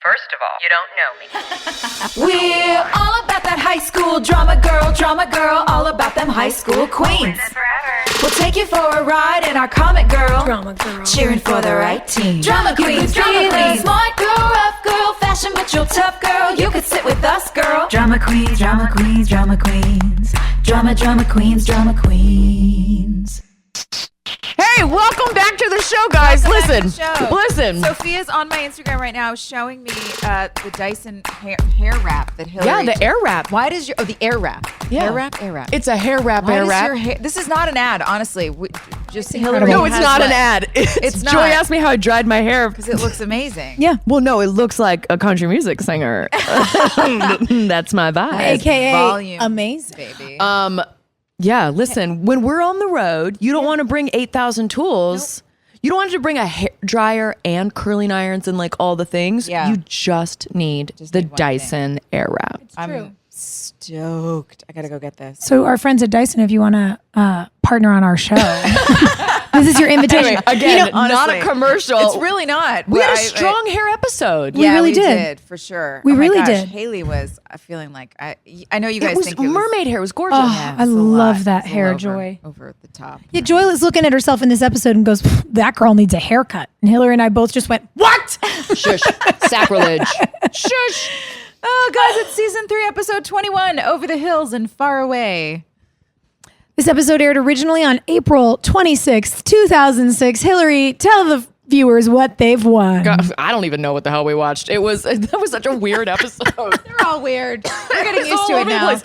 First of all, you don't know me. We're all about that high school drama girl, all about them high school queens. We'll take you for a ride in our comic girl, cheering for the right team. Drama queens, smart girl, rough girl, fashion but you're tough girl. You could sit with us, girl. Drama queens, drama queens, drama queens, drama queens, drama queens. Hey, welcome back to the show, guys. Listen. Sophia's on my Instagram right now showing me the Dyson hair wrap that Hilarie. Yeah, the air wrap. Why does the air wrap? Yeah. Air wrap. It's a hair wrap. Why does your hair? This is not an ad, honestly. Just Hilarie. No, it's not an ad. It's not. Joy asked me how I dried my hair because it looks amazing. Yeah. Well, no, it looks like a country music singer. That's my vibe. AKA volume, amazing, baby. Yeah, listen, when we're on the road, you don't want to bring 8,000 tools. Nope. You don't want to bring a hair dryer and curling irons and like all the things. Yeah. You just need the Dyson air wrap. I'm stoked. I got to go get this. So our friends at Dyson, if you want to partner on our show, this is your invitation. Anyway, again, not a commercial. It's really not. We had a strong hair episode. We really did. For sure. We really did. Haley was feeling like, I know you guys think mermaid hair was gorgeous. Oh, I love that hair, Joy. Over the top. Yeah, Joy was looking at herself in this episode and goes, that girl needs a haircut. And Hilarie and I both just went, what? Shush. Sacrilege. Shush. Oh, guys, it's season 3, episode 21, Over the Hills and Far Away. This episode aired originally on April 26th, 2006. Hilarie, tell the viewers what they've won. God, I don't even know what the hell we watched. That was such a weird episode. They're all weird. We're getting used to it now.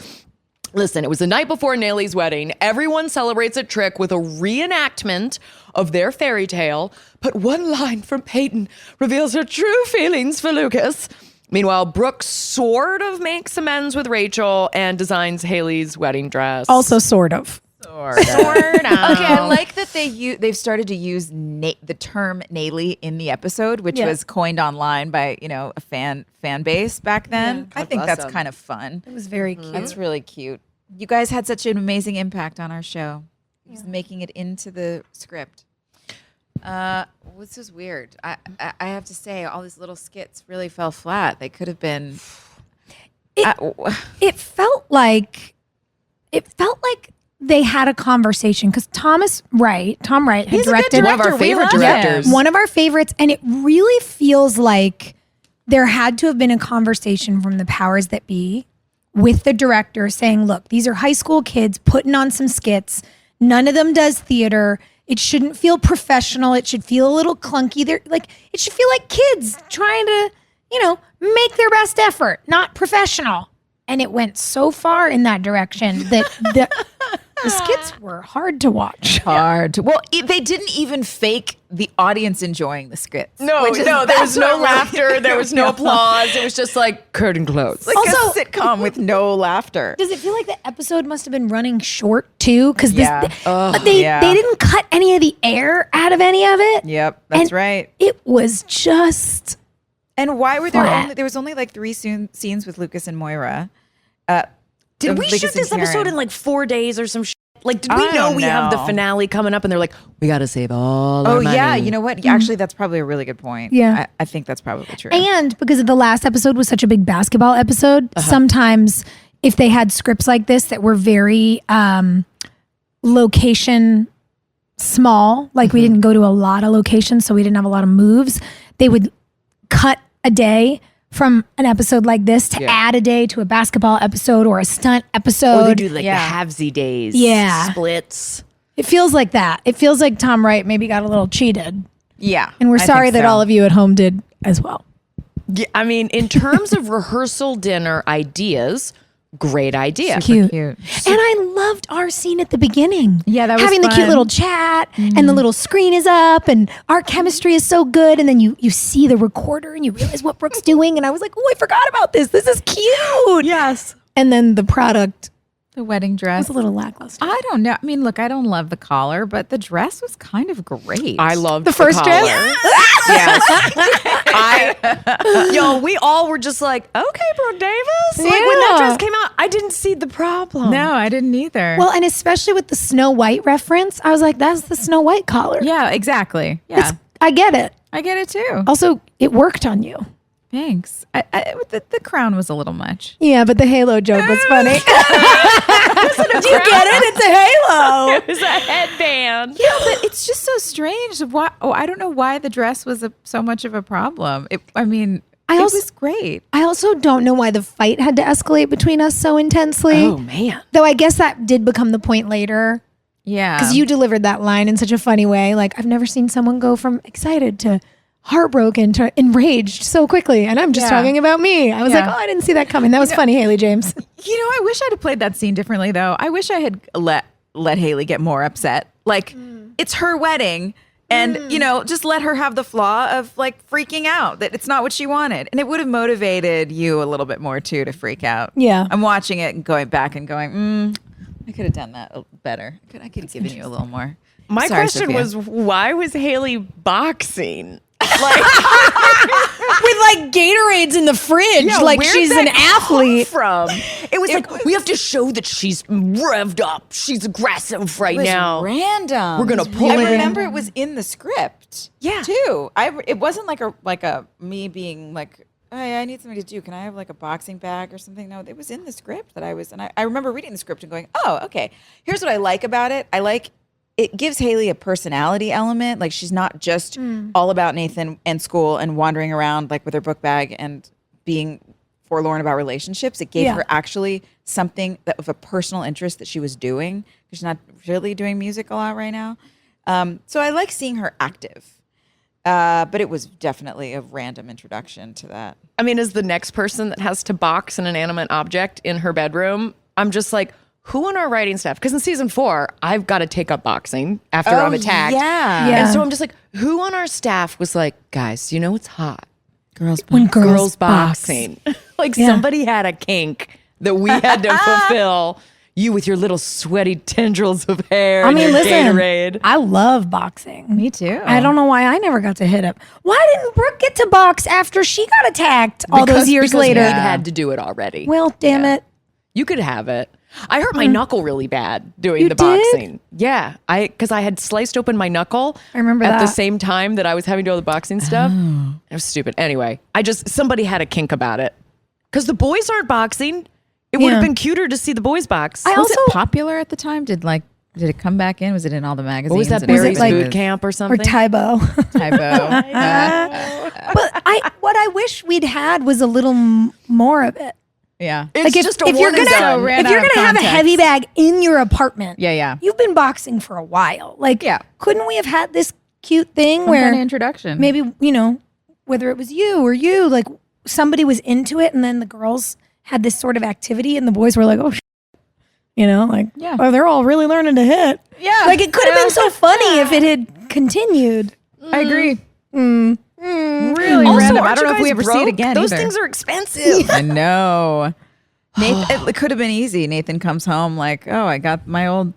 Listen, it was the night before Naley's wedding. Everyone celebrates a trick with a reenactment of their fairy tale, but one line from Peyton reveals her true feelings for Lucas. Meanwhile, Brooke sort of makes amends with Rachel and designs Haley's wedding dress. Also, sort of. Okay, I like that they've started to use the term Naley in the episode, which was coined online by a fan base back then. I think that's kind of fun. It was very cute. That's really cute. You guys had such an amazing impact on our show, just making it into the script. This is weird. I have to say, all these little skits really fell flat. They could have been. It felt like they had a conversation because Tom Wright had directed one of our favorite directors. One of our favorites, and it really feels like there had to have been a conversation from the powers that be with the director saying, "Look, these are high school kids putting on some skits. None of them does theater. It shouldn't feel professional. It should feel a little clunky. It should feel like kids trying to, make their best effort, not professional." And it went so far in that direction that the skits were hard to watch. Well, they didn't even fake the audience enjoying the skits. No, there was no laughter. There was no applause. It was just like curtain close. Like also, a sitcom with no laughter. Does it feel like the episode must have been running short too? Because they didn't cut any of the air out of any of it. Yep, that's right. It was just. And why were there was only like 3 scenes with Lucas and Moira? Did we shoot this episode in like 4 days or some shit? Like, did we know we have the finale coming up and they're like, we got to save all our money? Oh, yeah. You know what? Actually, that's probably a really good point. Yeah. I think that's probably true. And because the last episode was such a big basketball episode, sometimes if they had scripts like this that were very location small, like we didn't go to a lot of locations, so we didn't have a lot of moves, they would cut a day from an episode like this to add a day to a basketball episode or a stunt episode. Or they do like the halvesy days. Splits. It feels like that. It feels like Tom Wright maybe got a little cheated. Yeah. And we're sorry that all of you at home did as well. Yeah, I mean, in terms of rehearsal dinner ideas, great idea. Cute. And I loved our scene at the beginning. Yeah, that was having fun. the cute little chat and the little screen is up and our chemistry is so good. And then you see the recorder and you realize what Brooke's doing. And I was like, oh, I forgot about this. This is cute. Yes. And then the product. The wedding dress was a little lackluster. I don't know. I mean, look, I don't love the collar, but the dress was kind of great. I loved the first collar. dress. Yes. We all were just like, okay, Brooke Davis. Like when that dress came out, I didn't see the problem. No, I didn't either. Well, and especially with the Snow White reference, I was like, that's the Snow White collar. Yeah, exactly. Yeah. I get it. I get it too. Also, it worked on you. Thanks. The crown was a little much. Yeah, but the halo joke was funny. Do you get it? It's a halo. It was a headband. Yeah, but it's just so strange. Why? Oh, I don't know why the dress was so much of a problem. It was great. I also don't know why the fight had to escalate between us so intensely. Oh, man. Though I guess that did become the point later. Yeah. Because you delivered that line in such a funny way. Like, I've never seen someone go from excited to heartbroken to enraged so quickly. And I'm just talking about me. I was like, oh, I didn't see that coming. That was funny, Haley James. I wish I'd have played that scene differently, though. I wish I had let Haley get more upset. Like, it's her wedding. And, just let her have the flaw of like freaking out that it's not what she wanted. And it would have motivated you a little bit more too to freak out. Yeah. I'm watching it and going back and going, I could have done that better. I could have given you a little more. My Sorry, question Sophia. was, why was Haley boxing? With like Gatorades in the fridge, like where'd she's that an athlete. come from? It was like, we have to show that she's revved up. She's aggressive right It was now. random. We're gonna pull I it in. remember it was in the script. Yeah. Too. It wasn't like a me being like, hey, I need something to do. Can I have like a boxing bag or something? No, it was in the script that I remember reading the script and going, oh, okay. Here's what I like about it. It gives Haley a personality element. Like she's not just all about Nathan and school and wandering around like with her book bag and being forlorn about relationships. It gave her actually something of a personal interest that she was doing. She's not really doing music a lot right now. So I like seeing her active. But it was definitely a random introduction to that. I mean, as the next person that has to box an inanimate object in her bedroom, I'm just like, who on our writing staff? Because in season 4, I've got to take up boxing after I'm attacked. Yeah. And so I'm just like, who on our staff was like, guys, you know what's hot? When girls boxing. Like somebody had a kink that we had to fulfill. You with your little sweaty tendrils of hair. I mean, and your listen, Gatorade. I love boxing. Me too. I don't know why I never got to hit up. Why didn't Brooke get to box after she got attacked all those years because later? we'd had to do it already. Well, damn it. You could have it. I hurt my knuckle really bad doing You the did? boxing. Yeah, because I had sliced open my knuckle. I remember at the that. same time that I was having to do all the boxing stuff. It was stupid. Anyway, somebody had a kink about it because the boys aren't boxing. It would have been cuter to see the boys box. Was it popular at the time? Did it come back in? Was it in all the magazines? What was that, and Barry's everything? boot camp or Or something? Tybo. Typo. But what I wish we'd had was a little more of it. Yeah. It's Like just a if you're one and gonna done. ran if you're out of gonna have a context. heavy bag in your apartment, Yeah. you've been boxing for a while. Like, couldn't we have had this cute thing Some where kind of introduction. maybe whether it was you or you, like somebody was into it, and then the girls had this sort of activity, and the boys were like, oh. Oh, they're all really learning to hit. Yeah. Like it could have been so funny if it had continued. I agree. Really Also, random. I aren't don't know you if we guys ever see broke? it again. Those either. things are expensive. I know. Nathan, it could have been easy. Nathan comes home like, oh, I got my old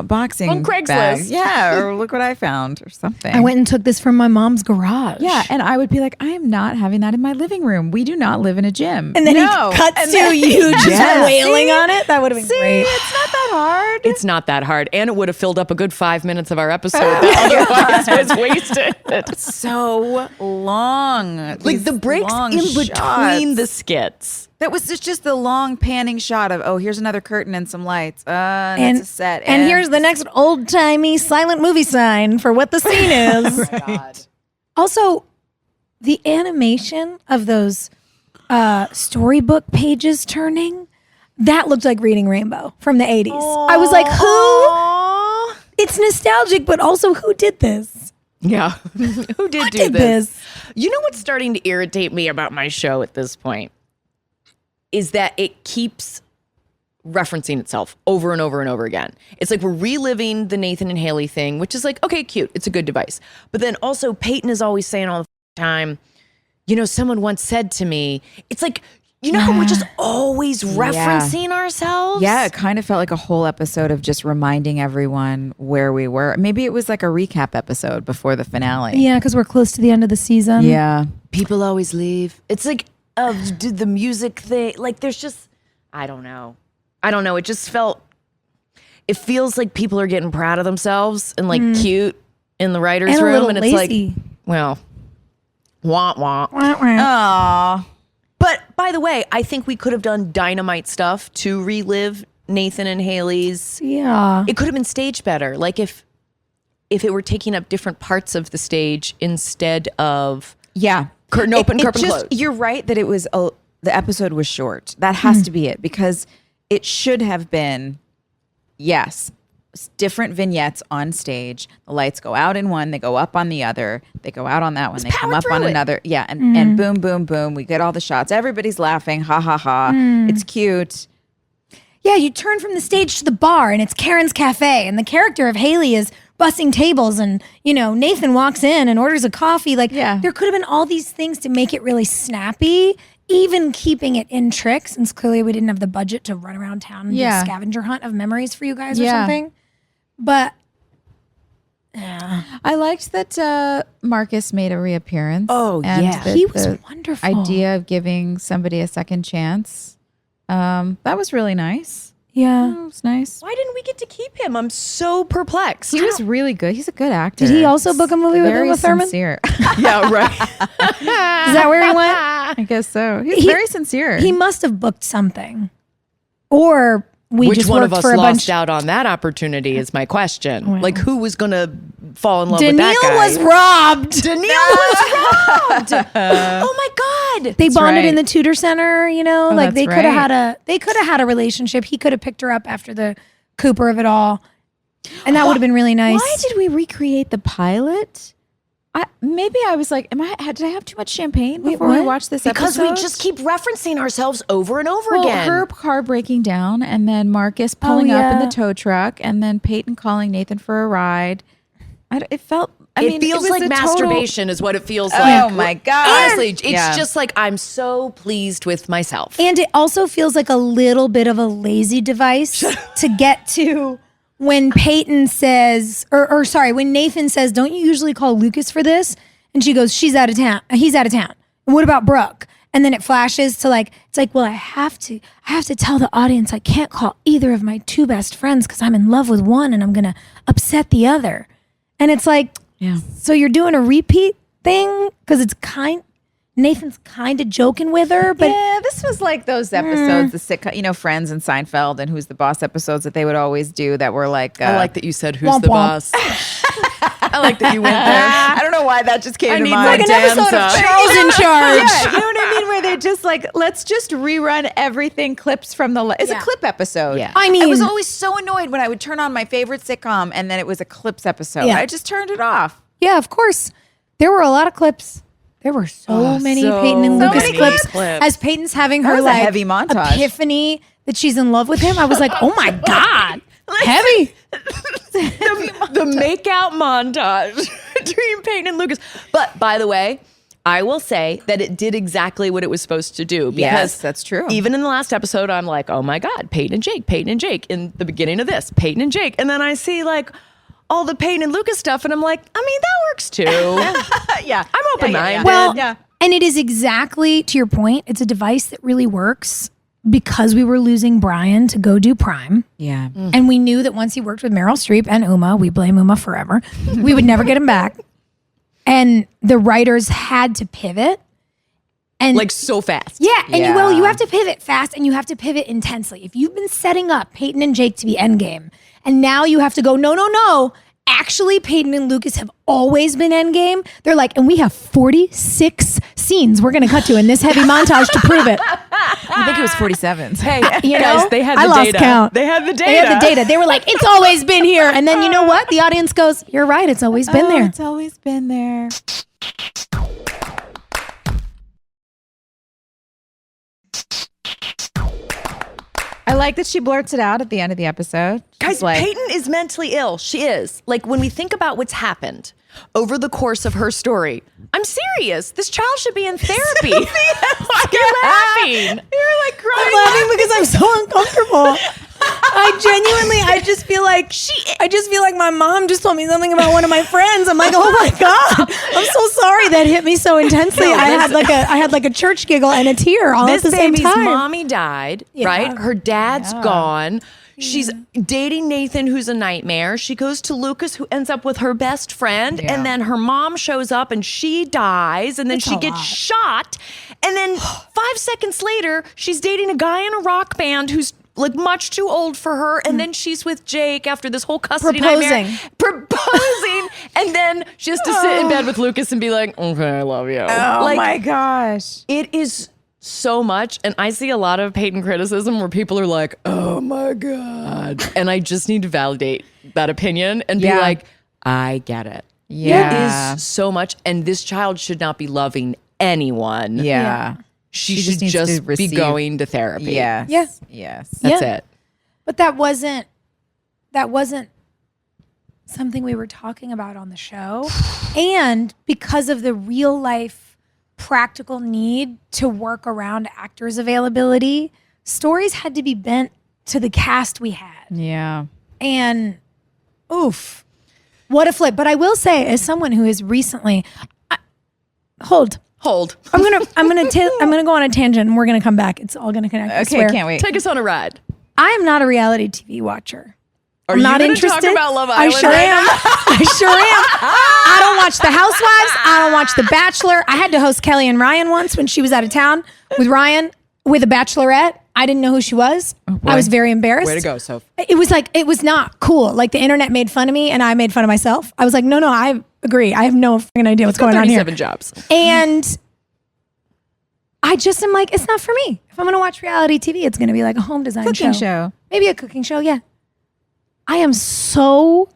boxing On Craigslist. bag. Yeah, or look what I found or something. I went and took this from my mom's garage. Yeah, and I would be like, I am not having that in my living room. We do not live in a gym. And then no. he cuts And to then- you just Yes. wailing on it. That would have been great. It's not that hard. It's not that hard. And it would have filled up a good 5 minutes of our episode that otherwise was wasted. So long. Like These the breaks long in between shots. the skits. That was just the long panning shot of, oh, here's another curtain and some lights. And it's a set. And here's the next old timey silent movie sign for what the scene is. Also, the animation of those storybook pages turning, that looked like Reading Rainbow from the 80s. I was like, who? It's nostalgic, but also who did this? Yeah. Who did did this? You know what's starting to irritate me about my show at this point? Is that it keeps referencing itself over and over and over again. It's like we're reliving the Nathan and Haley thing, which is like, okay, cute. It's a good device. But then also Peyton is always saying all the time, someone once said to me, it's like, how we're just always referencing ourselves? Yeah, it kind of felt like a whole episode of just reminding everyone where we were. Maybe it was like a recap episode before the finale. Yeah, because we're close to the end of the season. Yeah. People always leave. It's like, did the music thing, like there's just, I don't know. It just it feels like people are getting proud of themselves and like cute in the writer's And a room. little And it's lazy. like, well, Wah, wah. Aw. But by the way, I think we could have done dynamite stuff to relive Nathan and Haley's. Yeah. It could have been staged better. Like if it were taking up different parts of the stage instead of curtain open, curtain closed. You're right that it was the episode was short. That has to be it, because it should have been, different vignettes on stage. The lights go out in one, they go up on the other, they go out on that one, they come up on another. Yeah, and boom, boom, boom. We get all the shots. Everybody's laughing. Ha, ha, ha. It's cute. Yeah, you turn from the stage to the bar and it's Karen's Cafe, and the character of Haley is bussing tables, and Nathan walks in and orders a coffee. Like there could have been all these things to make it really snappy, even keeping it in tricks, since clearly we didn't have the budget to run around town and do a scavenger hunt of memories for you guys or something. But I liked that Marcus made a reappearance. Oh, yeah. He was wonderful. Idea of giving somebody a second chance. That was really nice. Yeah. It was nice. Why didn't we get to keep him? I'm so perplexed. He was really good. He's a good actor. Did he also book a movie with Uma Thurman? Sincere. Yeah, right. Is that where he went? I guess so. He's very sincere. He must have booked something. Or we Which just one worked of us for a lost bunch. out on that opportunity is my question. Well. Like, who was going to fall in love with that Daniil guy? was robbed. Daniil was robbed. Oh my God. They bonded right. in the Tudor Center, like that's they could have right. had a relationship. He could have picked her up after the Cooper of it all. And that would have been really nice. Why did we recreate the pilot? Maybe I was like, did I have too much champagne before we what? watched this Because episode? we just keep referencing ourselves over and over Well, again. her car breaking down, and then Marcus pulling up in yeah. the tow truck, and then Peyton calling Nathan for a ride. It felt. It feels was like a masturbation is what it feels like. Oh my God. Honestly, it's just like I'm so pleased with myself. And it also feels like a little bit of a lazy device to get to when Peyton says, when Nathan says, don't you usually call Lucas for this? And she goes, he's out of town. And what about Brooke? And then it flashes to it's like, well, I have to tell the audience I can't call either of my two best friends because I'm in love with one and I'm going to upset the other. And it's like, so you're doing a repeat thing? Because Nathan's kind of joking with her, but this was like those episodes, the sitcom, Friends and Seinfeld and Who's the Boss episodes that they would always do that were like. I like that you said, who's womp the womp. boss? I like that you went there. I don't know why that just came to need mind. more like an episode of Danza. Charles in Charge. Yeah, you know what I mean? Where they're just like, let's just rerun everything, clips from the. It's a clip episode. Yeah. I mean, I was always so annoyed when I would turn on my favorite sitcom and then it was a clips episode. Yeah. I just turned it off. yeah, of course. There were a lot of clips. There were so many so Peyton and Lucas many clips. clips. As Peyton's having her was a heavy montage. epiphany that she's in love with him, I was like, oh my God. Heavy. The makeout montage between Peyton and Lucas. But by the way, I will say that it did exactly what it was supposed to do. Because Yes, that's true. Even in the last episode, I'm like, oh my God, Peyton and Jake. In the beginning of this, Peyton and Jake. And then I see all the Peyton and Lucas stuff, and I'm like, I mean, that works too. Yeah. I'm open-minded. Well, Yeah. and it is exactly, to your point, it's a device that really works because we were losing Brian to go do Prime. Yeah. And we knew that once he worked with Meryl Streep and Uma, we blame Uma forever, we would never get him back. And the writers had to pivot. And so fast. yeah, and Yeah. you have to pivot fast and you have to pivot intensely. If you've been setting up Peyton and Jake to be endgame, and now you have to go, no. Actually, Peyton and Lucas have always been endgame. They're like, and we have 46 scenes we're going to cut to in this heavy montage to prove it. I think it was 47. Hey, know, guys, they had I the lost data. count. They had the data. They have the data. They were like, it's always been here. And then you know what? The audience goes, you're right. It's always been there. It's always been there. I like that she blurts it out at the end of the episode. Guys, She's like, Peyton is mentally ill. She is. When we think about what's happened over the course of her story, I'm serious. This child should be in therapy. Why are you laughing? you're like crying. I'm laughing because I'm so uncomfortable. I just feel like my mom just told me something about one of my friends. I'm like, oh my God, I'm so sorry that hit me so intensely. I had like a church giggle and a tear all at This the same baby's time. mommy died, right? Her dad's gone. She's dating Nathan, who's a nightmare. She goes to Lucas, who ends up with her best friend. Yeah. And then her mom shows up and she dies. And then she gets shot. And then 5 seconds later, she's dating a guy in a rock band who's like much too old for her. And then she's with Jake after this whole custody nightmare. Proposing. And then she has to sit in bed with Lucas and be like, okay, I love you. Oh my gosh. It is so much. And I see a lot of Peyton criticism where people are like, oh my God. And I just need to validate that opinion and be like, I get it. Yeah. It is so much. And this child should not be loving anyone. Yeah. She just should needs just to be receive- going to therapy. Yes. Yeah. Yes. That's it. But that wasn't something we were talking about on the show. And because of the real life practical need to work around actors' availability, stories had to be bent to the cast we had. Yeah. And oof, what a flip. But I will say, as someone who has recently hold. I'm gonna go on a tangent and we're gonna come back. It's all gonna connect. I Okay, swear. can't wait. Take us on a ride. I am not a reality TV watcher. Are I'm you not gonna interested. talk about Love I Island sure right am. I sure am. I don't watch The Housewives. I don't watch The Bachelor. I had to host Kelly and Ryan once when she was out of town with Ryan with a bachelorette. I didn't know who she was. I was very embarrassed. Way to go, Soph. It was not cool. Like the internet made fun of me and I made fun of myself. I was like, no, I agree. I have no freaking idea what's going on here. 37 jobs. And I just am like, it's not for me. If I'm going to watch reality TV, it's going to be like a home design Cooking show. Maybe a cooking show, yeah. I am so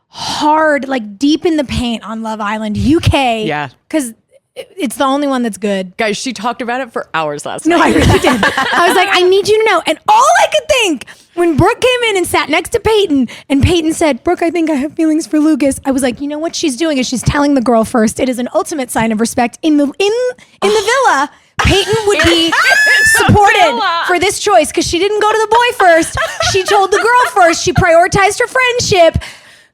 hard, like deep in the paint on Love Island UK. Yeah. Because it's the only one that's good. Guys, she talked about it for hours last No, night. I really did. I was like, I need you to know. And all I could think when Brooke came in and sat next to Peyton and Peyton said, Brooke, I think I have feelings for Lucas. I was like, you know what she's doing is she's telling the girl first. It is an ultimate sign of respect. In the villa, Peyton would be supported for this choice because she didn't go to the boy first. She told the girl first. She prioritized her friendship.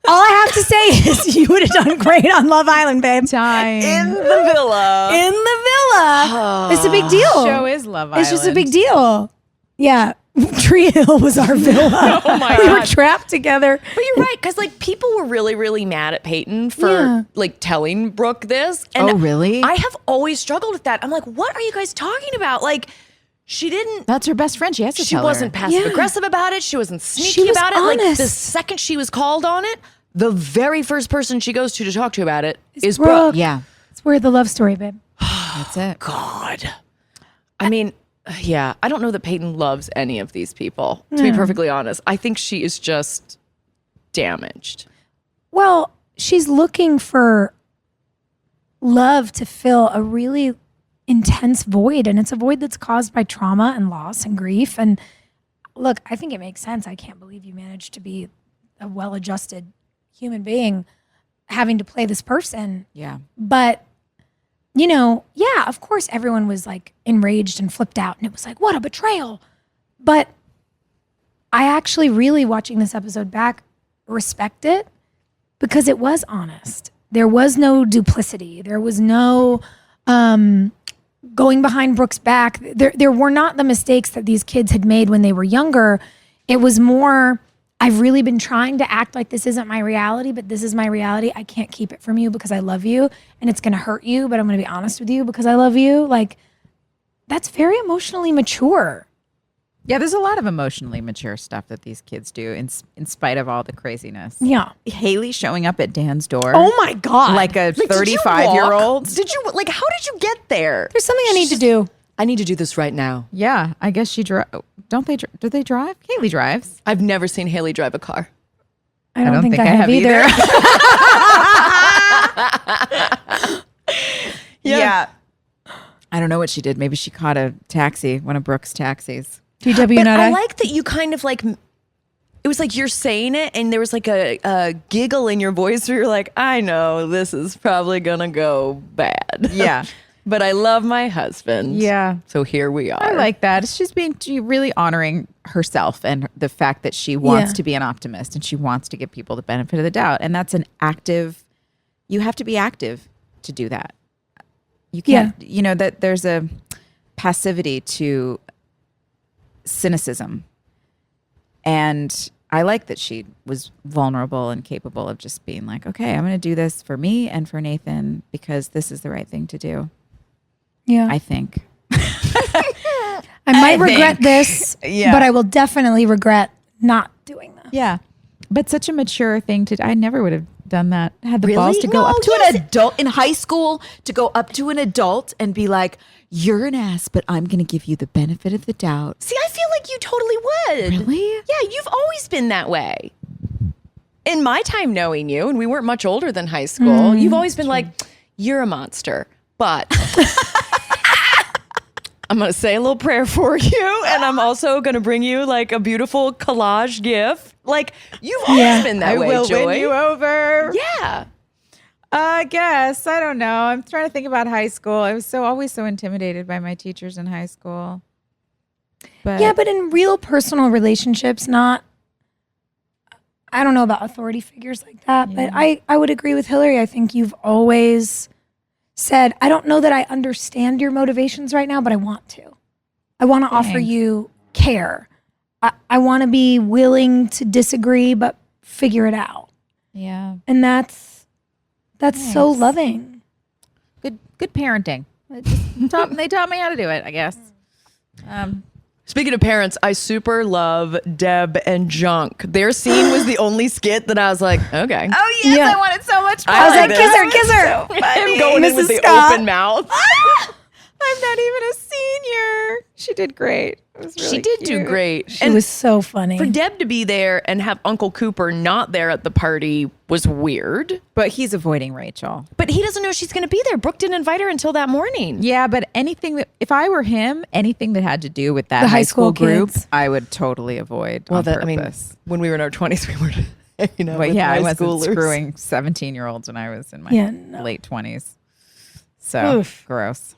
All I have to say is you would have done great on Love Island, babe. In the villa. In the villa. It's a big deal. Show is Love Island. It's just a big deal. Yeah. Tree Hill was our villa. Oh my We were God. trapped together. But you're right, because like people were really, really mad at Peyton for like telling Brooke this. And Oh, really? I have always struggled with that. I'm like, what are you guys talking about? Like, she didn't. That's her best friend. She has to She tell wasn't her. passive aggressive about it. She wasn't sneaky was about it. Like honest. the second she was called on it, the very first person she goes to talk to about it is Brooke. Brooke. Yeah. It's where the love story, babe. That's it. God. I mean, yeah, I don't know that Peyton loves any of these people, to be perfectly honest. I think she is just damaged. Well, she's looking for love to fill a really intense void. And it's a void that's caused by trauma and loss and grief. And look, I think it makes sense. I can't believe you managed to be a well-adjusted human being having to play this person. Yeah. But, you know, yeah, of course everyone was like enraged and flipped out and it was like, what a betrayal. But I actually really, watching this episode back, respect it because it was honest. There was no duplicity. There was no going behind Brooke's back. There were not the mistakes that these kids had made when they were younger. It was more, I've really been trying to act like this isn't my reality, but this is my reality. I can't keep it from you because I love you and it's going to hurt you, but I'm going to be honest with you because I love you. Like, that's very emotionally mature. Yeah, there's a lot of emotionally mature stuff that these kids do in spite of all the craziness. Yeah. Haley showing up at Dan's door. Oh my God. Like a Like, did you 35-year-old. walk? Did you, like, how did you get there? There's something I need to do. I need to do this right now. Yeah, I guess she drive. Don't they? Do they drive? Haley drives. I've never seen Haley drive a car. I don't think I have either. Yeah. I don't know what she did. Maybe she caught a taxi, one of Brooke's taxis. GW But not I I. like that you kind of like, it was like you're saying it and there was like a giggle in your voice where you're like, I know this is probably going to go bad. Yeah. But I love my husband. Yeah. So here we are. I like that. She's really honoring herself and the fact that she wants Yeah. to be an optimist and she wants to give people the benefit of the doubt. And that's an active, you have to be active to do that. You can't, you know, that there's a passivity to cynicism. And I like that she was vulnerable and capable of just being like, okay, I'm going to do this for me and for Nathan because this is the right thing to do. Yeah. I think. I might regret this, but I will definitely regret not doing this. Yeah. But such a mature thing to do. I never would have done that. Had the balls to go No, up to yes. an adult in high school, to go up to an adult and be like, you're an ass, but I'm going to give you the benefit of the doubt. See, I feel like you totally would. Really? Yeah, you've always been that way. In my time knowing you, and we weren't much older than high school, you've always been like, you're a monster. But I'm going to say a little prayer for you, and I'm also going to bring you like a beautiful collage gift. Like, you've always been that way, Joy. win you over. Yeah. I guess. I don't know. I'm trying to think about high school. I was always so intimidated by my teachers in high school. But Yeah, but in real personal relationships, not, I don't know about authority figures like that, but I would agree with Hilarie. I think you've always said, I don't know that I understand your motivations right now, but I want to. I want to offer you care. I want to be willing to disagree, but figure it out. yeah. And that's so loving. Good parenting. They taught me how to do it, I guess. Speaking of parents, I super love Deb and Junk. Their scene was the only skit that I was like, okay. Oh, yes. Yeah. I wanted so much more. I was like, this. kiss her. Him going in with Mrs. the Scott. open mouth. I'm not even a senior. She did great. It was really She did do cute. great. She was so funny. For Deb to be there and have Uncle Cooper not there at the party was weird. But he's avoiding Rachel. But he doesn't know she's going to be there. Brooke didn't invite her until that morning. Yeah, but if I were him, anything that had to do with that The high school group, kids. I would totally avoid on purpose. When we were in our 20s, we were, But with yeah, I high wasn't schoolers. screwing 17-year-olds when I was in my late 20s. So gross.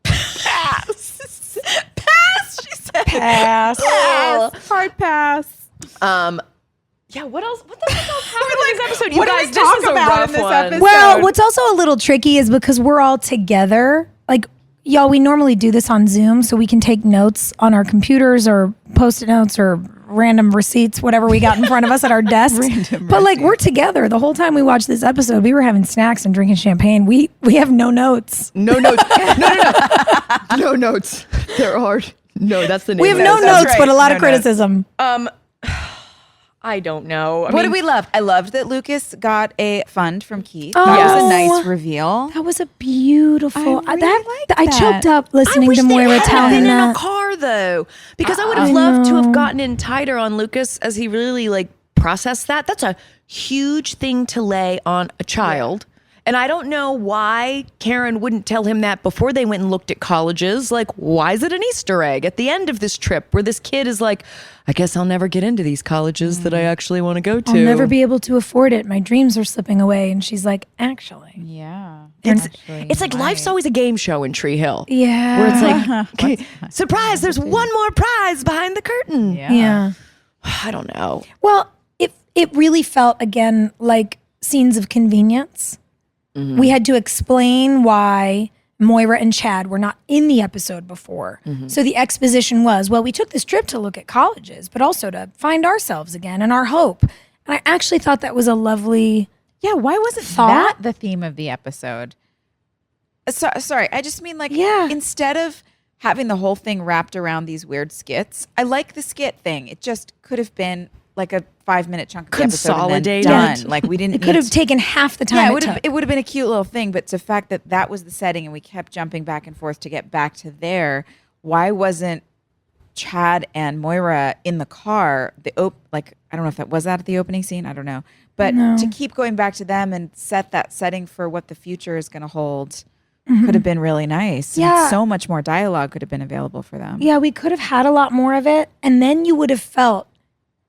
Pass, she said. Pass. Hard pass. Yeah, what else? What the heck else happened in this episode? You what did guys, we this talk is a about rough in this one. episode? Well, what's also a little tricky is because we're all together. Like, y'all, we normally do this on Zoom so we can take notes on our computers or post-it notes or random receipts, whatever we got in front of us at our desks. But like, we're together. The whole time we watched this episode, we were having snacks and drinking champagne. We have no notes. No notes. No notes. There are no. That's the name. We have of no it. notes, right. but a lot No of criticism. I don't know. What mean, did we love? I loved that Lucas got a fund from Keith. Oh. That was a nice reveal. That was a beautiful. I really liked I that. choked up I listening wish to they Moira had tell been him in a that. car though, because I would have loved to have gotten in tighter on Lucas as he really like processed that. That's a huge thing to lay on a child. And I don't know why Karen wouldn't tell him that before they went and looked at colleges. Like, why is it an Easter egg at the end of this trip where this kid is like, I guess I'll never get into these colleges that I actually want to go to. I'll never be able to afford it. My dreams are slipping away. And she's like, actually. Yeah. It's like life's always a game show in Tree Hill. Yeah. Where it's like, okay, surprise, there's one more prize behind the curtain. Yeah. I don't know. Well, it really felt, again, like scenes of convenience. Mm-hmm. We had to explain why Moira and Chad were not in the episode before. Mm-hmm. So the exposition was, well, we took this trip to look at colleges, but also to find ourselves again and our hope. And I actually thought that was a lovely Why wasn't thought. that the theme of the episode? Sorry, I just mean like instead of having the whole thing wrapped around these weird skits, I like the skit thing. It just could have been like a 5-minute chunk of the episode and then Consolidated. done. Like we didn't. It could have taken half the time it would have been a cute little thing, but the fact that that was the setting and we kept jumping back and forth to get back to there, why wasn't Chad and Moira in the car? I don't know if that was at the opening scene. I don't know, but to keep going back to them and set that setting for what the future is going to hold could have been really nice. Yeah. And so much more dialogue could have been available for them. Yeah, we could have had a lot more of it. And then you would have felt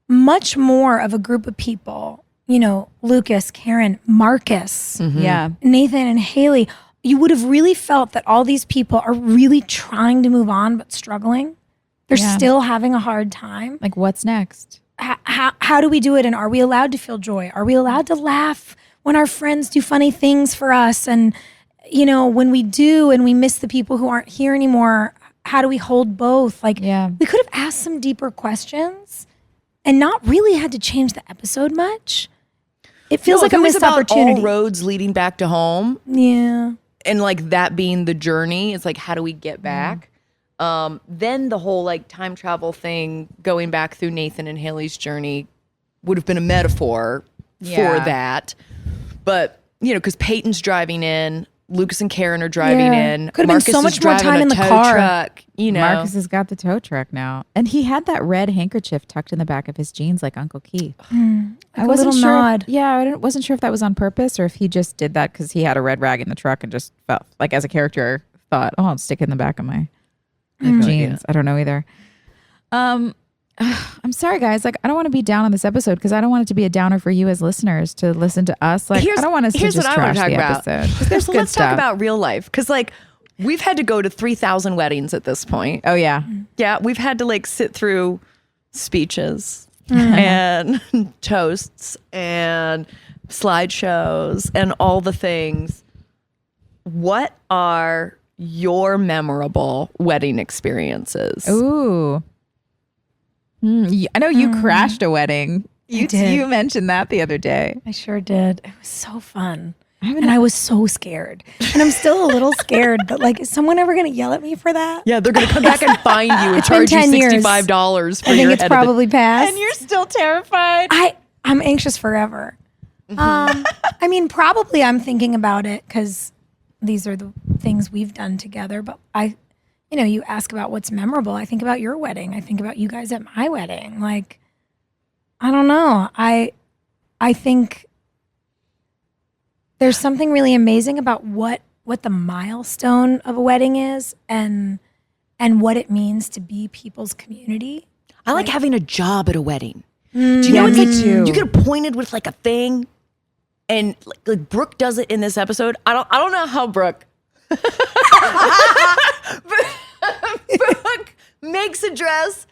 much more of a group of people, you know, Lucas, Karen, Marcus, Yeah. Nathan and Haley. You would have really felt that all these people are really trying to move on, but struggling. They're still having a hard time. Like what's next? How do we do it? And are we allowed to feel joy? Are we allowed to laugh when our friends do funny things for us? And, you know, when we do and we miss the people who aren't here anymore, how do we hold both? Like, we could have asked some deeper questions. and not really had to change the episode much. It feels like it a was missed about opportunity. all roads leading back to home. Yeah. And like that being the journey, it's like, how do we get back? Then the whole like time travel thing going back through Nathan and Haley's journey would have been a metaphor for that. But, because Peyton's driving in, Lucas and Karen are driving in. Could have been so much more time in the car. Truck, Marcus has got the tow truck now. And he had that red handkerchief tucked in the back of his jeans like Uncle Keith. I wasn't sure. I wasn't sure if that was on purpose or if he just did that because he had a red rag in the truck and just felt like as a character thought, I'll stick it in the back of my jeans. Yeah. I don't know either. I'm sorry, guys. Like, I don't want to be down on this episode because I don't want it to be a downer for you as listeners to listen to us. Like, I don't want us to just trash the episode. There's good let's stuff. talk about real life because, like, we've had to go to 3,000 weddings at this point. Oh yeah, yeah. We've had to like sit through speeches and toasts and slideshows and all the things. What are your memorable wedding experiences? Ooh. I know you crashed a wedding. You mentioned that the other day. I sure did. It was so fun. And I was so scared. And I'm still a little scared, but like, is someone ever going to yell at me for that? Yeah, they're going to come back and fine you and charge you $65 for I think it's probably passed. And you're still terrified. I'm anxious forever. I mean, probably I'm thinking about it because these are the things we've done together. But you ask about what's memorable. I think about your wedding. I think about you guys at my wedding. Like, I don't know. I think there's something really amazing about what the milestone of a wedding is and what it means to be people's community. I like having a job at a wedding. Do you know it's like you get appointed with like a thing, and like Brooke does it in this episode. I don't know how Brooke makes a dress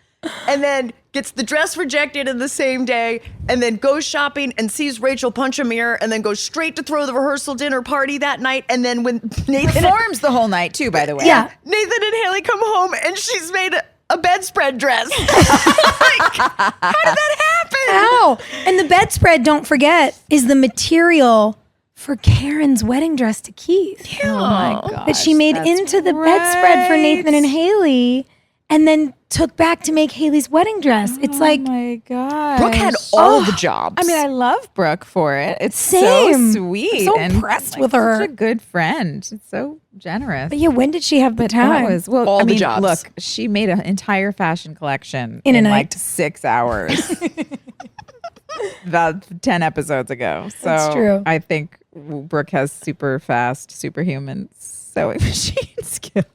and then gets the dress rejected in the same day and then goes shopping and sees Rachel punch a mirror and then goes straight to throw the rehearsal dinner party that night. And then when Nathan performs the whole night too, by the way. Yeah. Nathan and Haley come home and she's made a bedspread dress. Like, how did that happen? How? And the bedspread, don't forget, is the material for Karen's wedding dress to Keith. Oh my gosh. That she made into the bedspread for Nathan and Haley and then took back to make Haley's wedding dress. It's like, oh my God. Brooke had all the jobs. I mean, I love Brooke for it. It's Same. so sweet. I'm so and impressed with her. Such a good friend. It's so generous. but yeah, when did she have the time? That was All the jobs. Look, she made an entire fashion collection In a like night. 6 hours. About 10 episodes ago. So That's true. I think Brooke has super fast, superhuman sewing machine skills.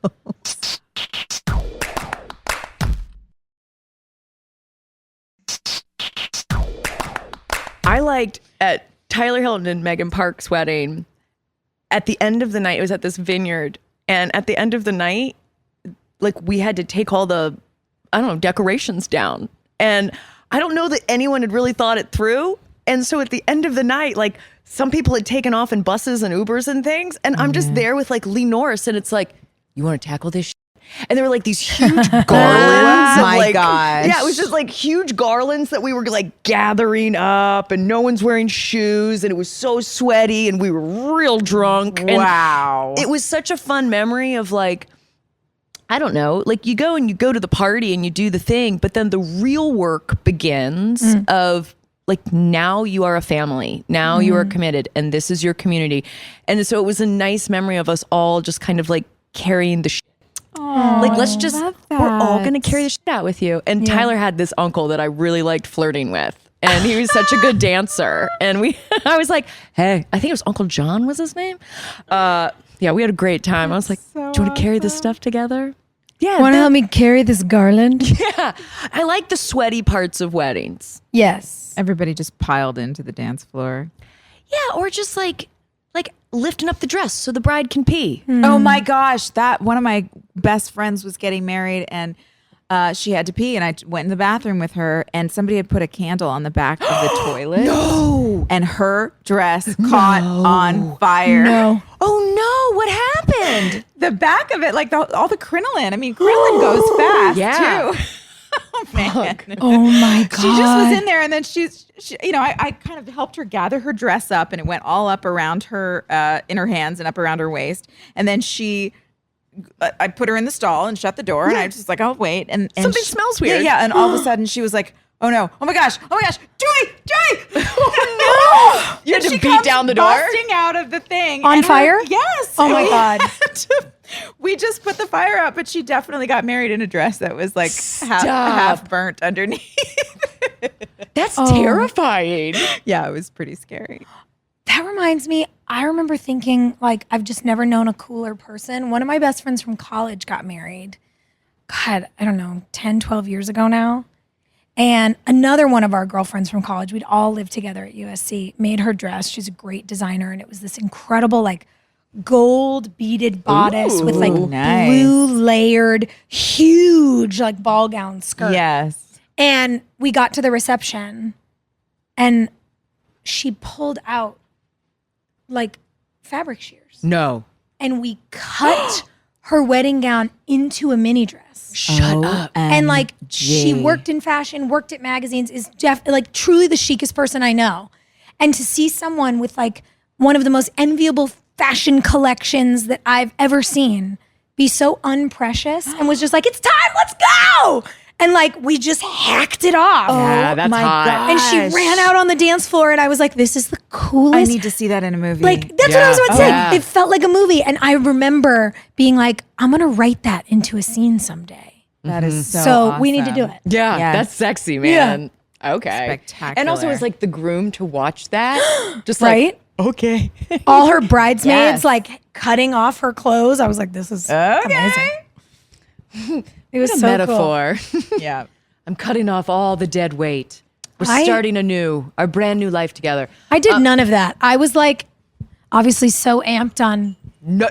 I liked at Tyler Hilton and Megan Park's wedding, at the end of the night, it was at this vineyard. And at the end of the night, like we had to take all the, decorations down. And I don't know that anyone had really thought it through. And so at the end of the night, like some people had taken off in buses and Ubers and things. And I'm just there with like Lee Norris. And it's like, you want to tackle this shit? And there were like these huge garlands. Oh my of like, gosh. Yeah, it was just like huge garlands that we were like gathering up and no one's wearing shoes and it was so sweaty and we were real drunk. Wow. And it was such a fun memory of like, I don't know, like you go to the party and you do the thing, but then the real work begins of like, now you are a family, now you are committed and this is your community. And so it was a nice memory of us all just kind of like carrying the shit. Like, let's just, we're all going to carry the shit out with you. And Tyler had this uncle that I really liked flirting with. And he was such a good dancer. And I was like, hey, I think it was Uncle John was his name. Yeah, we had a great time. I was like, do you want to carry this stuff together? Yeah. Want to help me carry this garland? Yeah. I like the sweaty parts of weddings. Yes. Everybody just piled into the dance floor. Yeah, or just like lifting up the dress so the bride can pee. Oh my gosh, that one of my best friends was getting married and she had to pee and I went in the bathroom with her and somebody had put a candle on the back of the toilet. No. And her dress caught on fire. No. Oh no, what happened? The back of it, like all the crinoline. I mean, crinoline goes fast Yeah. too. man. Oh my God. She just was in there, and then she I kind of helped her gather her dress up, and it went all up around her, in her hands and up around her waist. And then I put her in the stall and shut the door, and I was just like, I'll wait. And Something smells weird. Yeah, and all of a sudden she was like, oh no, oh my gosh, Joy! Oh, no! You had to beat down the door? Busting out of the thing. On fire? Yes. Oh my God. We just put the fire out, but she definitely got married in a dress that was like half burnt underneath. That's terrifying. Yeah, it was pretty scary. That reminds me, I remember thinking, like, I've just never known a cooler person. One of my best friends from college got married. God, I don't know, 10, 12 years ago now. And another one of our girlfriends from college, we'd all lived together at USC, made her dress. She's a great designer. And it was this incredible, like, gold beaded bodice with like blue layered, huge, like ball gown skirt. Yes. And we got to the reception and she pulled out like fabric shears. No. And we cut her wedding gown into a mini dress. Shut up. And like she worked in fashion, worked at magazines, is like truly the chicest person I know. And to see someone with like one of the most enviable fashion collections that I've ever seen be so unprecious and was just like, it's time, let's go. And like, we just hacked it off. Yeah, that's hot. gosh. And she ran out on the dance floor and I was like, this is the coolest. I need to see that in a movie. Like, that's what I was about to say. Yeah. It felt like a movie. And I remember being like, I'm going to write that into a scene someday. That is so So we need to do awesome. it. Yeah, Yes. that's sexy, man. Okay. Spectacular. And also as like the groom to watch that. Just like, Right? okay. All her bridesmaids Yes. like cutting off her clothes. I was like, this is amazing. It was What a so metaphor. Yeah. I'm cutting off all the dead weight. We're I- starting anew, our brand new life together. I did none of that. I was like, obviously so amped on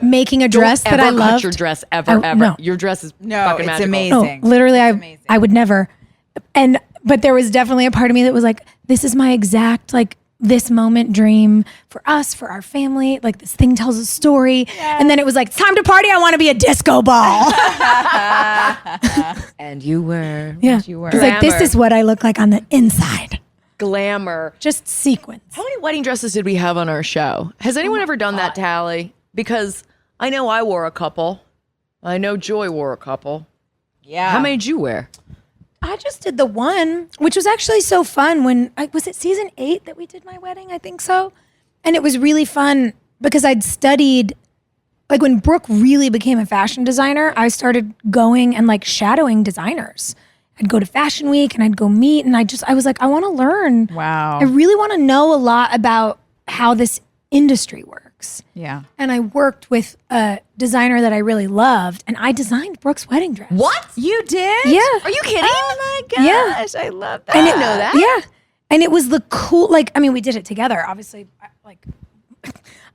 making a dress Don't that ever I loved. cut your dress ever. No. Your dress is No, fucking it's magical. amazing. No, literally, amazing. I would never. But there was definitely a part of me that was like, this is my exact like this moment dream for us, for our family. Like this thing tells a story. And then it was like, it's time to party. I want to be a disco ball. And you were. Yeah. You were. It's like, this Glamour. is what I look like on the inside. Glamour. Just sequence. How many wedding dresses did we have on our show? Has anyone ever done that tally? Because I know I wore a couple. I know Joy wore a couple. Yeah. How many did you wear? I just did the one, which was actually so fun when, was it season 8 that we did my wedding? I think so. And it was really fun because I'd studied, like when Brooke really became a fashion designer, I started going and like shadowing designers. I'd go to Fashion Week and I'd go meet and I was like, I want to learn. Wow. I really want to know a lot about how this industry works. Yeah. And I worked with a designer that I really loved and I designed Brooke's wedding dress. What? You did? Yeah. Are you kidding? Oh my gosh. I love that. And I didn't know that. Yeah. And it was the cool, like, I mean, we did it together. Obviously, like,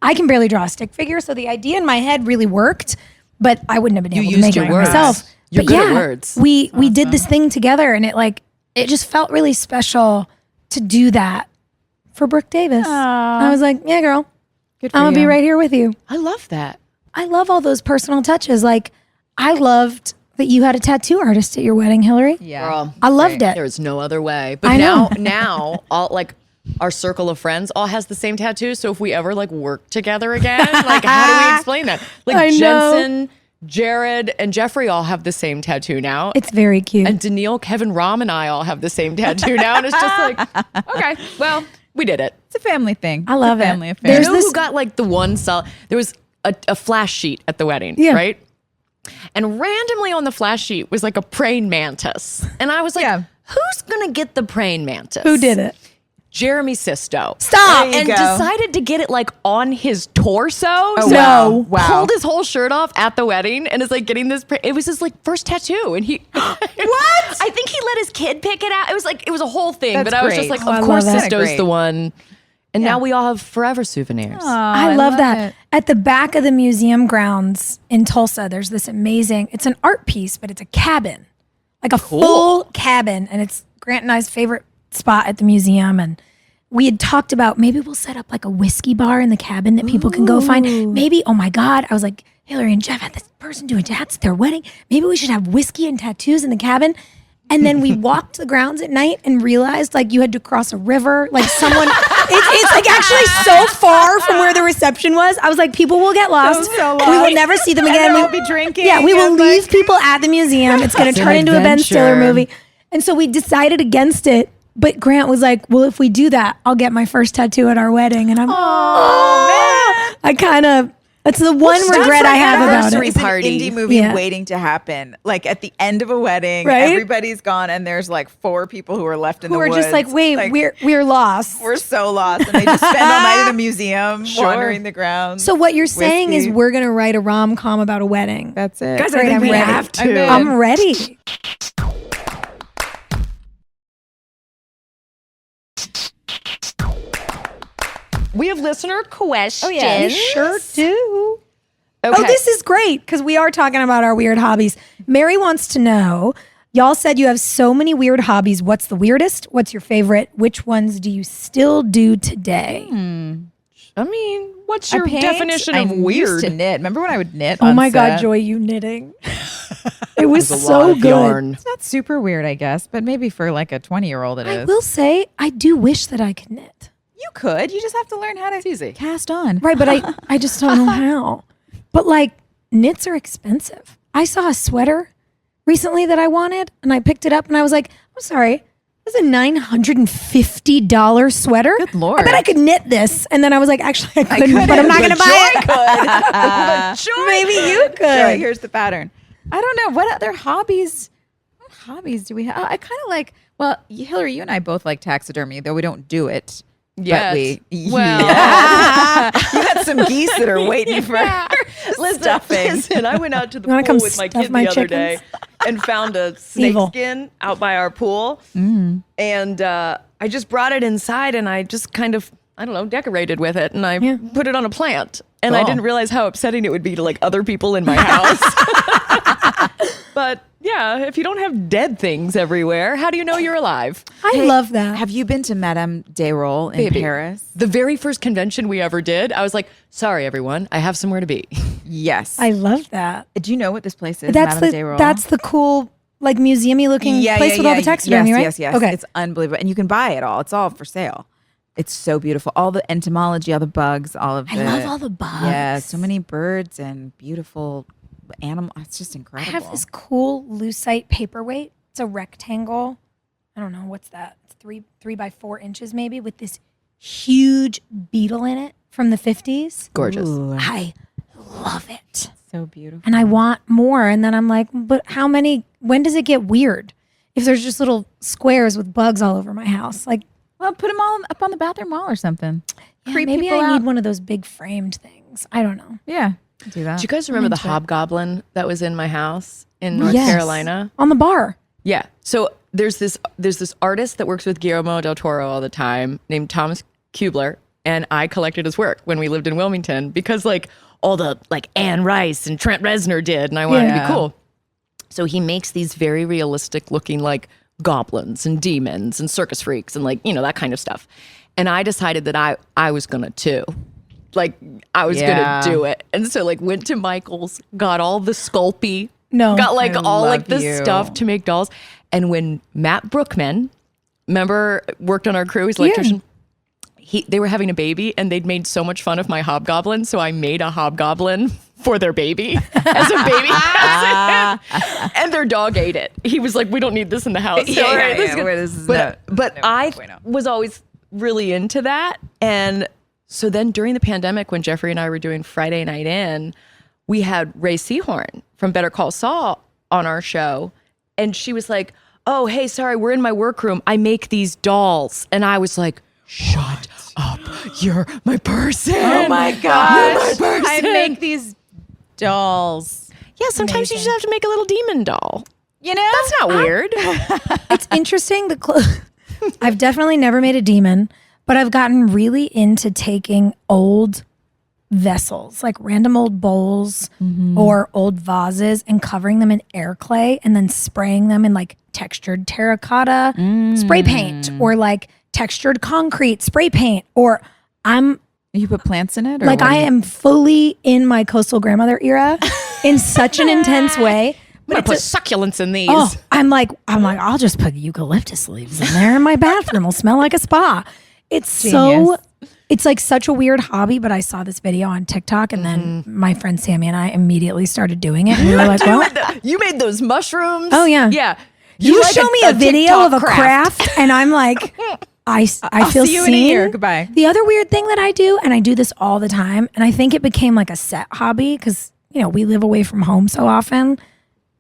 I can barely draw a stick figure. So the idea in my head really worked, but I wouldn't have been able to used make your it words. myself. You're But good yeah, at words. we did this thing together and it just felt really special to do that for Brooke Davis. I was like, yeah, girl, Good for I'm going to be you. right here with you. I love that. I love all those personal touches. Like, I loved that you had a tattoo artist at your wedding, Hilarie. Yeah. Girl, I loved it. there's no other way. But I know. now all like our circle of friends all has the same tattoo. So if we ever like work together again, like how do we explain that? Like I know. Jensen, Jared, and Jeffrey all have the same tattoo now. It's very cute. And Daniil, Kevin, Ram, and I all have the same tattoo now. And it's just like, okay, well, we did it. It's a family thing. I love it's a it. family affair. There's You know this- who got like the one solid? There was a flash sheet at the wedding, Yeah. right? And randomly on the flash sheet was like a praying mantis. And I was like, Yeah. who's going to get the praying mantis? Who did it? Jeremy Sisto. Stop. There you And go. decided to get it like on his torso. Oh, So wow. he Wow. pulled his whole shirt off at the wedding and is like getting this. It was his like first tattoo. And he. What? I think he let his kid pick it out. It was a whole thing. That's but I was just great. like, Oh, I of course, love that. Sisto's Great. the one. And now we all have forever souvenirs. I love that. it. At the back of the museum grounds in Tulsa, there's this amazing, it's an art piece, but it's a cabin, like a full cabin. And it's Grant and I's favorite spot at the museum. And we had talked about maybe we'll set up like a whiskey bar in the cabin that people can go find. Maybe, oh my God, I was like, Hilarie and Jeff had this person doing tats at their wedding. Maybe we should have whiskey and tattoos in the cabin. And then we walked the grounds at night and realized like you had to cross a river. Like someone, it's like actually so far from where the reception was. I was like, people will get lost. So we will never see them again. We'll be drinking. Yeah, we will leave people at the museum. It's going to turn into a Ben Stiller movie. And so we decided against it. But Grant was like, well, if we do that, I'll get my first tattoo at our wedding. And I'm, man. That's the one regret I have about it. It's an indie movie waiting to happen. Like at the end of a wedding, everybody's gone, and there's like 4 people who are left in the woods. Who are just like, wait, like, we're lost. We're so lost, and they just spend all night in a museum, wandering the grounds. So what you're saying is we're gonna write a rom-com about a wedding. That's it, guys. I think we have to. I'm ready. We have listener questions. Oh, yeah, we sure do. Okay. Oh, this is great because we are talking about our weird hobbies. Mary wants to know, y'all said you have so many weird hobbies. What's the weirdest? What's your favorite? Which ones do you still do today? I mean, what's your definition of weird? I used to knit. Remember when I would knit Oh on my set? God, Joy, you knitting. It was a so lot of good. yarn. It's not super weird, I guess, but maybe for like a 20-year-old it is. I will say, I do wish that I could knit. You could. You just have to learn how to cast on. Right, but I just don't know how. But like knits are expensive. I saw a sweater recently that I wanted and I picked it up and I was like, I'm sorry, this is a $950 sweater. Good Lord. I bet I could knit this. And then I was like, actually I couldn't, but I'm not going to buy it. Sure. Maybe you could. Sure, here's the pattern. I don't know. What other hobbies? What hobbies do we have? I kind of like, well, Hilarie, you and I both like taxidermy, though we don't do it. Yes. You Well, got some geese that are waiting for stuffing. Listen, I went out to the You wanna pool come with my stuff kid my the other day and found a snake Evil. skin out by our pool. And I just brought it inside and I just kind of, I don't know, decorated with it. And I put it on a plant. And I didn't realize how upsetting it would be to like other people in my house. But yeah, if you don't have dead things everywhere, how do you know you're alive? I love that. Have you been to Madame Desrolles in Paris? The very first convention we ever did, I was like, sorry, everyone, I have somewhere to be. Yes. I love that. Do you know what this place is, That's Madame Desrolles? that's the cool, like museum-y looking place with all the taxidermy, right? Yes. Okay. It's unbelievable. And you can buy it all. It's all for sale. It's so beautiful. All the entomology, all the bugs, all of the... I love all the bugs. Yeah, so many birds and beautiful animal. It's just incredible. I have this cool lucite paperweight. It's a rectangle. I don't know, what's that? It's 3 by 4 inches maybe, with this huge beetle in it from the 50s. Gorgeous. Ooh, I love it. so beautiful. And I want more. And then I'm like, but how many, when does it get weird? If there's just little squares with bugs all over my house. Like, Well, put them all up on the bathroom wall or something. yeah, Creep maybe people I out. need one of those big framed things. I don't know. Yeah, do that. Do you guys remember the into it. hobgoblin that was in my house in North Yes. Carolina? On the bar. Yeah. So there's this artist that works with Guillermo del Toro all the time named Thomas Kubler, and I collected his work when we lived in Wilmington because like all the like Anne Rice and Trent Reznor did, and I wanted to Yeah. be cool. So he makes these very realistic looking like goblins and demons and circus freaks and like, you know, that kind of stuff. And I decided that I was gonna too. Like I was Yeah. gonna do it. And so like went to Michael's, got all the Sculpey, No. got like I all like love the you. stuff to make dolls. And when Matt Brookman, remember, worked on our crew, he's an electrician. They were having a baby and they'd made so much fun of my hobgoblin. So I made a hobgoblin for their baby as a baby present. And their dog ate it. He was like, we don't need this in the house. So, all right, this is good. But I was always really into that. And so then during the pandemic, when Jeffrey and I were doing Friday Night In, we had Ray Seahorn from Better Call Saul on our show. And she was like, oh, hey, sorry, we're in my workroom. I make these dolls. And I was like, shut up. You're my person. Oh my gosh. You're my person. I make these dolls. Yeah, sometimes you just have to make a little demon doll. You know? That's not weird. It's interesting. I've definitely never made a demon, but I've gotten really into taking old vessels, like random old bowls or old vases, and covering them in air clay and then spraying them in like textured terracotta spray paint or like textured concrete spray paint. Or You put plants in it? Or like what I do you- am fully in my coastal grandmother era in such an intense way. I'm gonna put succulents in these. Oh, I'm like, I'll just put eucalyptus leaves in there and my bathroom will smell like a spa. It's Genius. it's like such a weird hobby, but I saw this video on TikTok and then my friend Sammy and I immediately started doing it. And we were like, well, You made those mushrooms. Oh, yeah. Yeah. you like show me a video TikTok of a craft and I'm like, I feel see you seen. in a year. Goodbye. The other weird thing that I do, and I do this all the time, and I think it became like a set hobby because, we live away from home so often.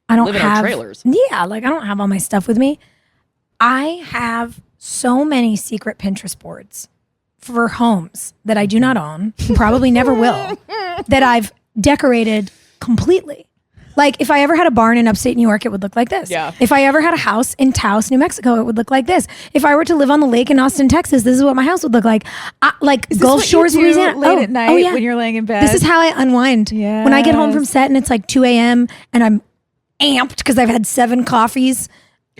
I don't Live in our have trailers. Yeah, like I don't have all my stuff with me. I have so many secret Pinterest boards for homes that I do not own, and probably never will, that I've decorated completely. Like if I ever had a barn in upstate New York, it would look like this. Yeah. If I ever had a house in Taos, New Mexico, it would look like this. If I were to live on the lake in Austin, Texas, this is what my house would look like. Gulf Shores, Louisiana. Late at night when you're laying in bed. This is how I unwind. When I get home from set and it's like 2 a.m. and I'm amped because I've had 7 coffees,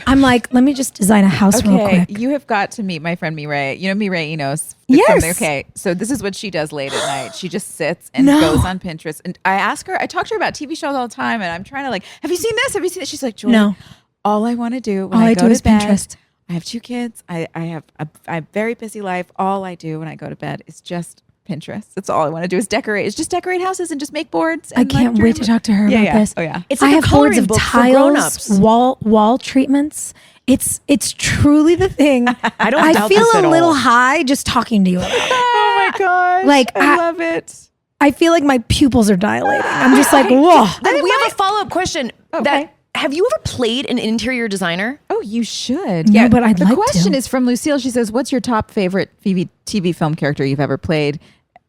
I'm like, let me just design a house real quick. You have got to meet my friend Mireille. You know Mireille Enos? Yes. Okay, so this is what she does late at night. She just sits and goes on Pinterest. And I talk to her about TV shows all the time. And I'm trying to have you seen this? Have you seen this? She's like, Joy, No. all I want to do when All I I go do to is bed, Pinterest. I have 2 kids. I have a very busy life. All I do when I go to bed is just Pinterest. That's all I want to do is decorate. It's just decorate houses and just make boards. I can't wait to talk to her about this. Oh yeah. It's I like have a boards coloring of book for tiles, grown-ups. wall treatments. It's truly the thing. I don't I doubt feel this at a little all. high just talking to you about it. Oh my gosh. Like, I love it. I feel like my pupils are dilating. I'm just like, whoa. Then we have a follow-up question. Okay. Have you ever played an interior designer? Oh, you should. No, but I'd the like to. question is from Lucille. She says, "What's your top favorite TV film character you've ever played?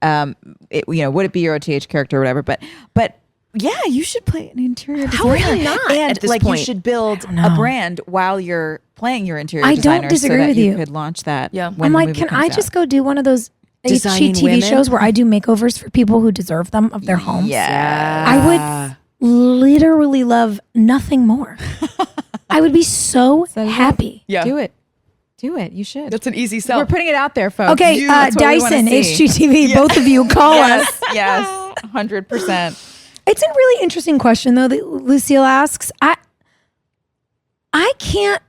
Would it be your OTH character or whatever? But yeah, you should play an interior How designer. are you not And at this like point? you should build a brand while you're playing your interior I designer. don't disagree so that with you you. could launch that. Yeah. when I'm the like, movie can comes I out. just go do one of those Designing HGTV women? shows where I do makeovers for people who deserve them of their homes? Yeah. I would literally love nothing more. I would be so happy. Yeah. Do it. You should. That's an easy sell. We're putting it out there, folks. Okay, That's what we wanna Dyson, see. HGTV, both of you call us. Yes, 100%. It's a really interesting question though that Lucille asks. I can't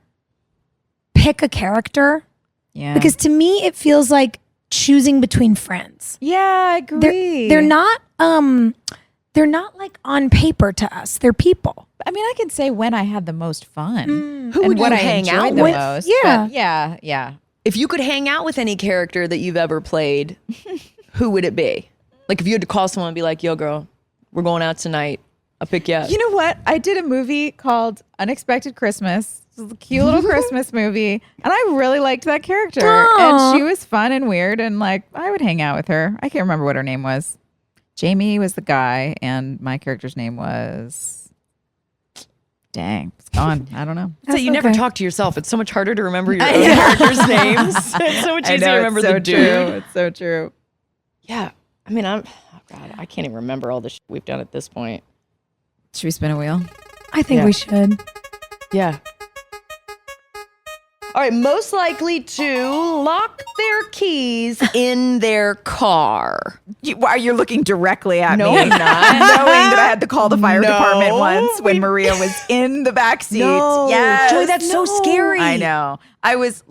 pick a character Yeah. because to me it feels like choosing between friends. Yeah, I agree. They're not like on paper to us. They're people. I mean, I can say when I had the most fun. Who and would what you I hang enjoyed out the with? most. Yeah. But yeah. If you could hang out with any character that you've ever played, who would it be? Like if you had to call someone and be like, yo, girl, we're going out tonight. I'll pick you up. You know what? I did a movie called Unexpected Christmas. It was a cute little Christmas movie. And I really liked that character. Aw. And she was fun and weird. And like, I would hang out with her. I can't remember what her name was. Jamie was the guy. And my character's name was... Dang, it's gone. I don't know. So you never okay. talk to yourself. It's so much harder to remember your own characters' names. It's so much easier to remember the dude. It's so true. Yeah. I mean, oh God, I can't even remember all the shit we've done at this point. Should we spin a wheel? I think Yeah. we should. Yeah. All right, most likely to lock their keys in their car. Why you're looking directly at No, me? I'm not. Knowing that I had to call the fire No. department once when Maria was in the back seat. Yes. Joy, that's so scary. I know. I was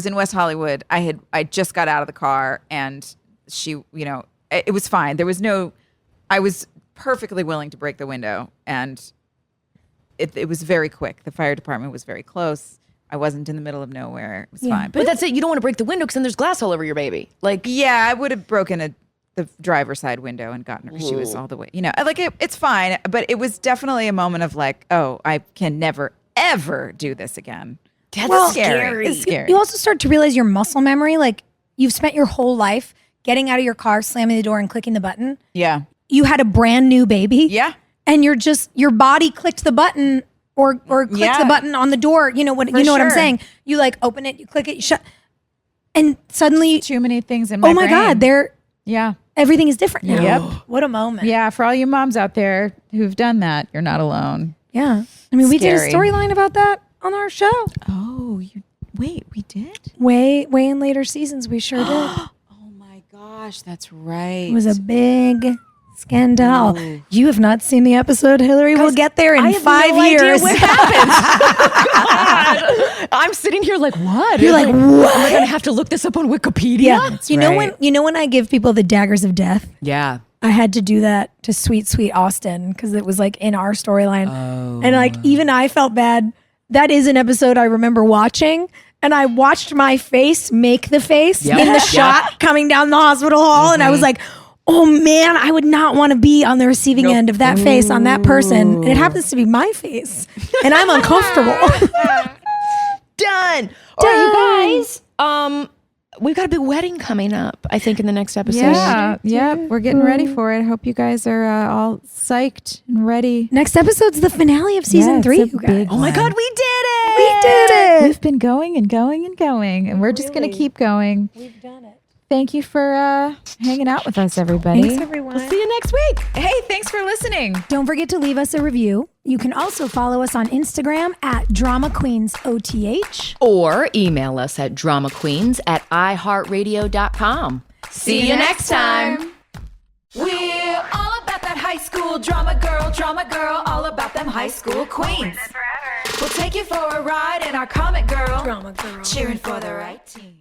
in West Hollywood. I just got out of the car and she, it was fine. I was perfectly willing to break the window and it was very quick. The fire department was very close. I wasn't in the middle of nowhere. It was fine. But that's it. You don't want to break the window because then there's glass all over your baby. Like, yeah, I would have broken the driver's side window and gotten her. She was all the way, it's fine. But it was definitely a moment of like, oh, I can never, ever do this again. that's scary. It's scary. You also start to realize your muscle memory. Like you've spent your whole life getting out of your car, slamming the door and clicking the button. Yeah. You had a brand new baby. Yeah. And your body clicked the button or clicked the button on the door. You know what I'm sure. saying? You like open it, you click it, you shut. And suddenly, Too many things in my oh my brain. God, Yeah. everything is different now. Yep. What a moment. Yeah. For all you moms out there who've done that, you're not alone. Yeah. I mean, we did a Scary. storyline about that on our show. Oh, wait, we did? Way in later seasons, we sure did. Oh my gosh, that's right. It was a big Scandal. You have not seen the episode, Hilarie. We'll get there in 5 years. What happened? I'm sitting here like, what? You're like, what? Am I gonna have to look this up on Wikipedia? Yeah. You know when I give people the daggers of death? Yeah. I had to do that to Sweet Sweet Austin because it was like in our storyline. And like even I felt bad. That is an episode I remember watching. And I watched my face make the face in the shot coming down the hospital hall. And I was like, oh man, I would not want to be on the receiving end of that face on that person. And it happens to be my face. And I'm uncomfortable. Done. All right, you guys. We've got a big wedding coming up, I think, in the next episode. Yeah, we're getting ready for it. I hope you guys are all psyched and ready. Next episode's the finale of season 3, you guys. Oh my God, we did it! We did it! We've been going and going and going, and we're just going to keep going. We've done it. Thank you for hanging out with us, everybody. Thanks, everyone. See you next week. Hey, thanks for listening. Don't forget to leave us a review. You can also follow us on Instagram at DramaQueensOTH. Or email us at dramaqueens@iheartradio.com. See you next time. We're all about that high school drama girl, all about them high school queens. We'll take you for a ride in our comic girl, cheering for the right team.